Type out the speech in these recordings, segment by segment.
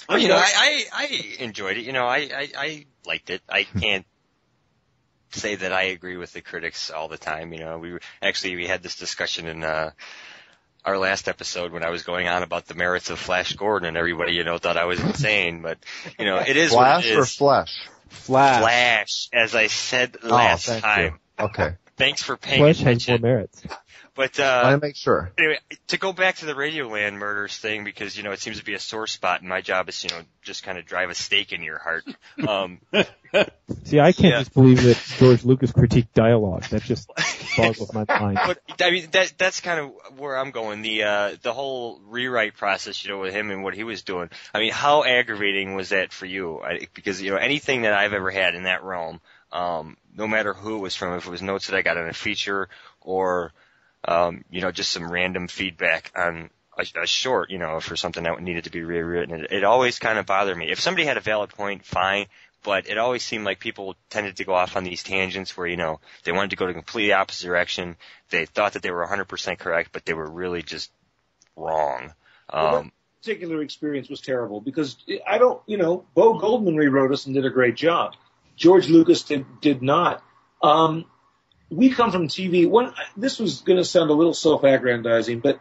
Well, I enjoyed it. I liked it. I can't say that I agree with the critics all the time. We had this discussion in our last episode when I was going on about the merits of Flash Gordon, and everybody, thought I was insane. But, it is Flash what it is. or Flesh? Flash, as I said last time. You. Okay. Thanks for paying Flash attention. has more merits. But, I want to make sure. Anyway, to go back to the Radioland Murders thing, because, it seems to be a sore spot, and my job is, just kind of drive a stake in your heart. See, I can't just believe that George Lucas critiqued dialogue. That just boggles my mind. But, that's kind of where I'm going. The whole rewrite process, with him and what he was doing. How aggravating was that for you? Because, anything that I've ever had in that realm, no matter who it was from, if it was notes that I got on a feature or, just some random feedback on a short, for something that needed to be rewritten. It always kind of bothered me. If somebody had a valid point, fine, but it always seemed like people tended to go off on these tangents where, they wanted to go to completely opposite direction. They thought that they were 100% correct, but they were really just wrong. That particular experience was terrible because Bo Goldman rewrote us and did a great job. George Lucas did not. We come from TV. This was going to sound a little self-aggrandizing, but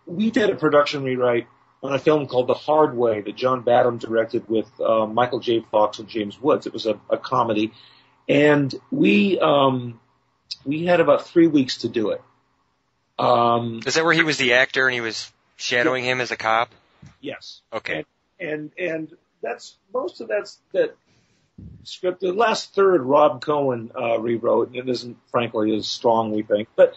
we did a production rewrite on a film called The Hard Way that John Badham directed with Michael J. Fox and James Woods. It was a comedy, and we had about 3 weeks to do it. Is that where he was the actor and he was shadowing him as a cop? Yes. Okay. And that's most of that script. The last third Rob Cohen rewrote, and it isn't frankly as strong, we think, but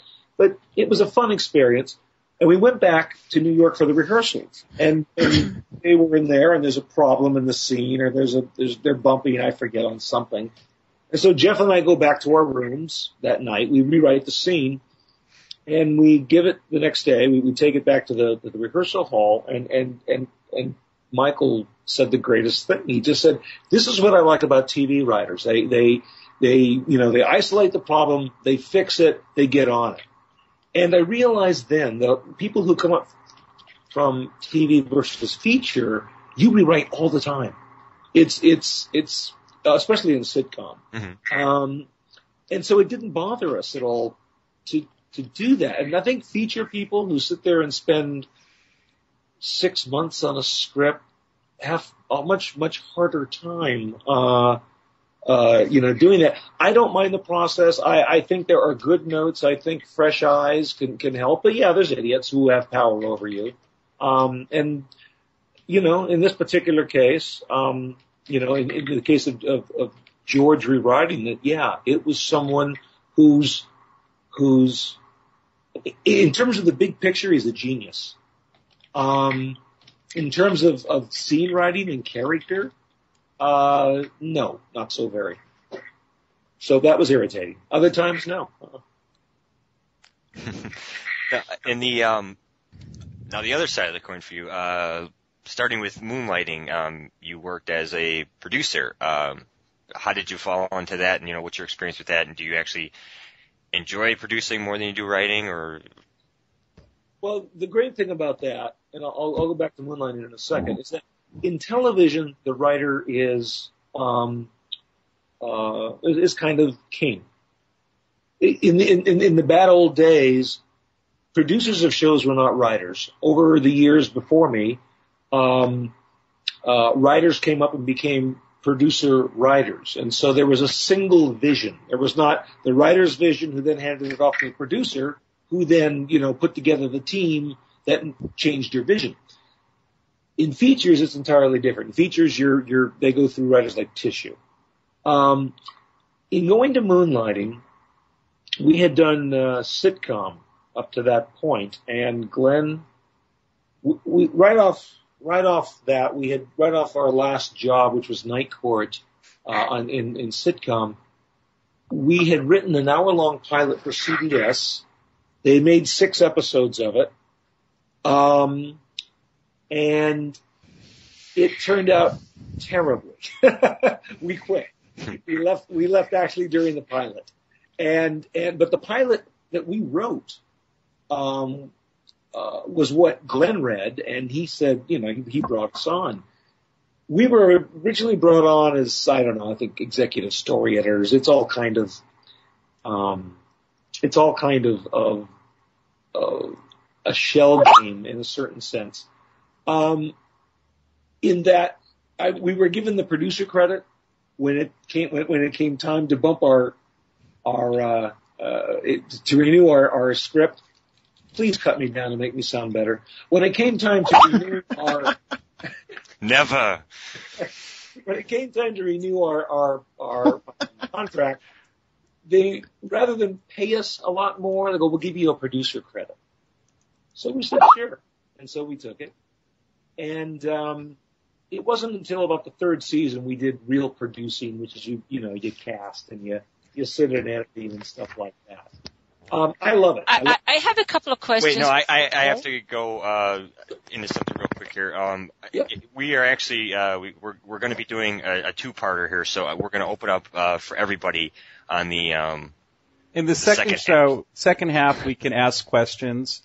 it was a fun experience. And we went back to New York for the rehearsals, and they were in there, and there's a problem in the scene, or they're bumping, I forget, on something. And so Jeff and I go back to our rooms that night. We rewrite the scene, and we give it the next day. We take it back to the rehearsal hall, and Michael said the greatest thing. He just said, "This is what I like about TV writers. They isolate the problem, they fix it, they get on it." And I realized then that people who come up from TV versus feature, you rewrite all the time. It's especially in a sitcom. Mm-hmm. And so it didn't bother us at all to do that. And I think feature people who sit there and spend 6 months on a script have a much harder time doing that. I don't mind the process. I think there are good notes. I think fresh eyes can help. But yeah, there's idiots who have power over you. In this particular case, in the case of George rewriting it, yeah, it was someone who's in terms of the big picture, he's a genius. In terms of scene writing and character, no, not so very. So that was irritating. Other times, no. Now the other side of the coin for you, starting with Moonlighting, you worked as a producer. How did you fall onto that, and what's your experience with that, and do you actually enjoy producing more than you do writing, or? Well, the great thing about that, and I'll go back to Moonlighting in a second, is that in television, the writer is kind of king. In the bad old days, producers of shows were not writers. Over the years before me, writers came up and became producer writers. And so there was a single vision. There was not the writer's vision who then handed it off to the producer, who then, put together the team that changed your vision. In features, it's entirely different. In features, they go through writers like tissue. In going to Moonlighting, we had done sitcom up to that point, and Glenn, we right off our last job, which was Night Court, in sitcom, we had written an hour-long pilot for CBS. They made 6 episodes of it. And it turned out terribly. We quit. We left actually during the pilot. But the pilot that we wrote, was what Glenn read, and he said, he brought us on. We were originally brought on as, I don't know, I think executive story editors. It's all kind of a shell game in a certain sense. In that we were given the producer credit when it came time to bump to renew our script. Please cut me down to make me sound better. When it came time to renew our never. When it came time to renew our contract, they, rather than pay us a lot more, they go, "We'll give you a producer credit." So we said, sure. And so we took it. And it wasn't until about the third season we did real producing, which is you cast and you sit in editing and stuff like that. I love it. I have a couple of questions. Wait, no, I have to go into something real quick here. We are actually we're going to be doing a two-parter here, so we're going to open up for everybody on the in the second show, second half. We can ask questions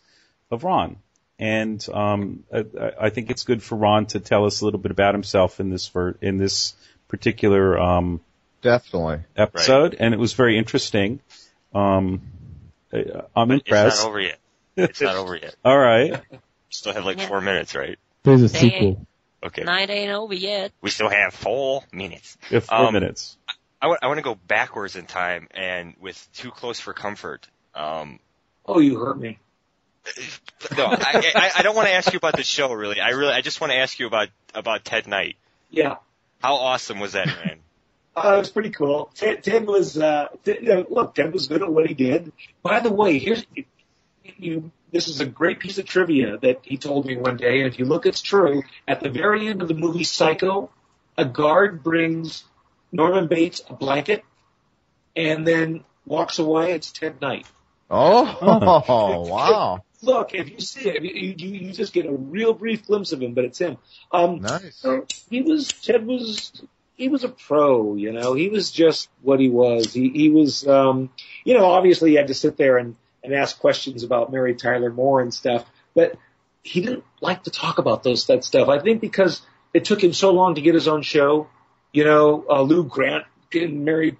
of Ron, and I think it's good for Ron to tell us a little bit about himself in this particular definitely episode, right. And it was very interesting. I'm impressed. It's not over yet. All right. Still have like 4 minutes, right? There's a sequel. Okay. Night ain't over yet. We still have 4 minutes. We have 4 minutes. I want to go backwards in time, and with Too Close for Comfort. Oh, you hurt me. No, I don't want to ask you about the show, really. I just want to ask you about Ted Knight. Yeah. How awesome was that, man? It was pretty cool. Ted was, Ted was good at what he did. By the way, this is a great piece of trivia that he told me one day, and if you look, it's true. At the very end of the movie Psycho, a guard brings Norman Bates a blanket and then walks away. It's Ted Knight. Oh, wow. Look, if you see it, you just get a real brief glimpse of him, but it's him. Nice. Ted was a pro, he was just what he was. He was, obviously he had to sit there and ask questions about Mary Tyler Moore and stuff, but he didn't like to talk about that stuff. I think because it took him so long to get his own show, Lou Grant getting married,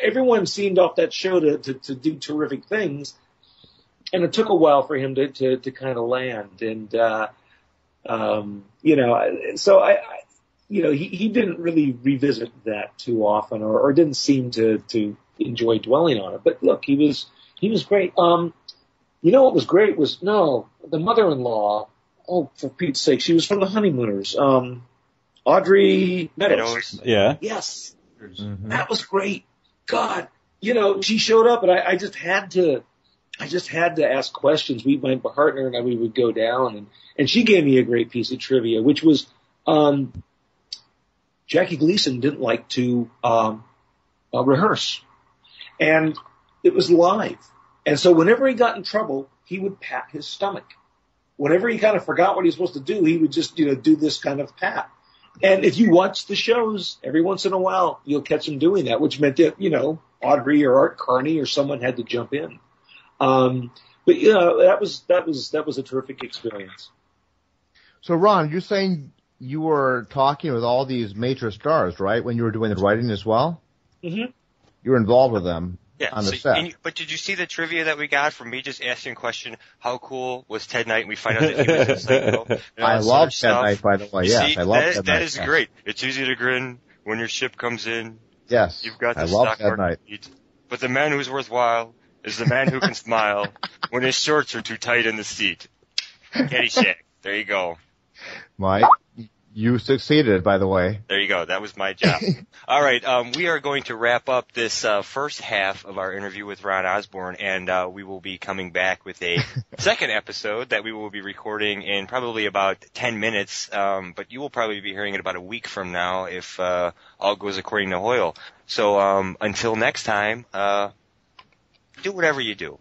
everyone seemed off that show to do terrific things. And it took a while for him to kind of land. And, so he didn't really revisit that too often or didn't seem to enjoy dwelling on it. But look, he was great. What was great was, the mother-in-law, oh, for Pete's sake, she was from the Honeymooners. Audrey Meadows. Yeah. Yes. Mm-hmm. That was great. God, she showed up and I just had to ask questions. My partner and I, we would go down and she gave me a great piece of trivia, which was, Jackie Gleason didn't like to rehearse, and it was live. And so whenever he got in trouble, he would pat his stomach. Whenever he kind of forgot what he was supposed to do, he would just do this kind of pat. And if you watch the shows, every once in a while you'll catch him doing that, which meant that Audrey or Art Carney or someone had to jump in. But that was a terrific experience. So Ron, you're saying you were talking with all these major stars, right, when you were doing the writing as well? Mm-hmm. You were involved with them on the set. But did you see the trivia that we got from me just asking a question, how cool was Ted Knight? And we find out that he was in Psycho. I love Ted Knight, by the way. Yes, I love Ted Knight. That is great. It's easy to grin when your ship comes in. Yes, You've got the I love stock Ted Knight. But the man who's worthwhile is the man who can smile when his shorts are too tight in the seat. Caddyshack. There you go. Mike, you succeeded, by the way. There you go. That was my job. All right. We are going to wrap up this first half of our interview with Ron Osborn, and we will be coming back with a second episode that we will be recording in probably about 10 minutes, but you will probably be hearing it about a week from now if all goes according to Hoyle. So until next time, do whatever you do.